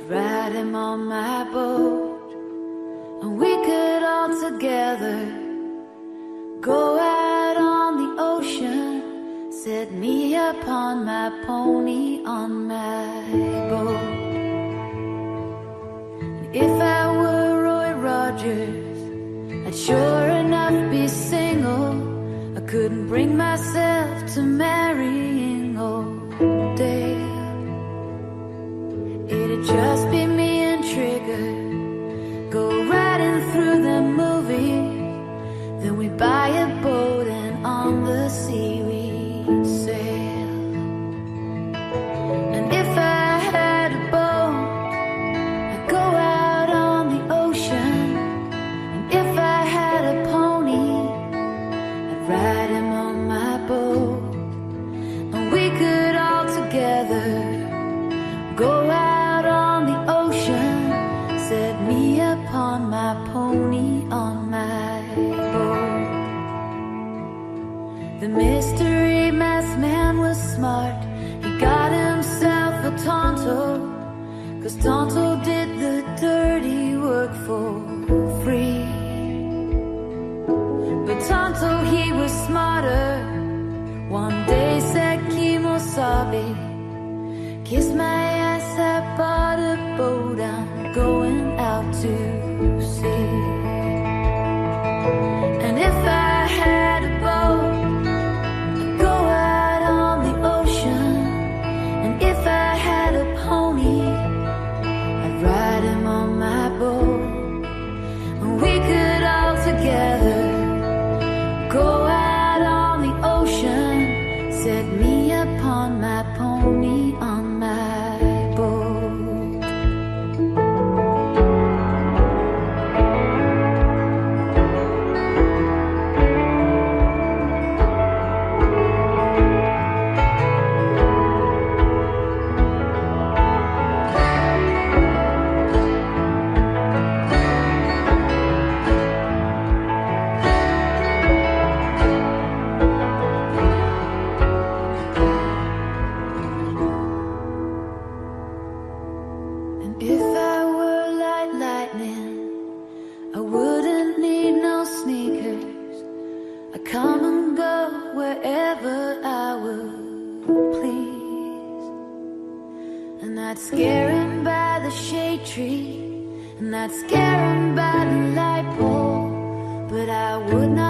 I'd ride him on my boat, and we could all together go out on the ocean, set me upon my pony on my boat. And if I were Roy Rogers, I'd sure enough be single. I couldn't bring myself to marrying old Dale. It'd just be me and Trigger, go riding through the movies. Then we buy a boat and on the sea we'd sail. And if I had a boat, I'd go out on the ocean. And if I had a pony, I'd ride him on my boat. And we could all together go out on the ocean, set me upon my pony on my boat. The mystery math man was smart. He got himself a Tonto, 'cause Tonto did the dirty work for free. But Tonto, he was smarter. One day said Kimosabe, kiss my ass, I bought a boat, I'm going out to sea. And if I had a boat, I'd go out on the ocean. And if I had a pony, I'd ride him on my boat. And we could all together go out on the ocean, set me upon my pony on my boat. If I were like lightning, I wouldn't need no sneakers. I'd come and go wherever I would please. And I'd scare him by the shade tree, and I'd scare him by the light pole. But I would not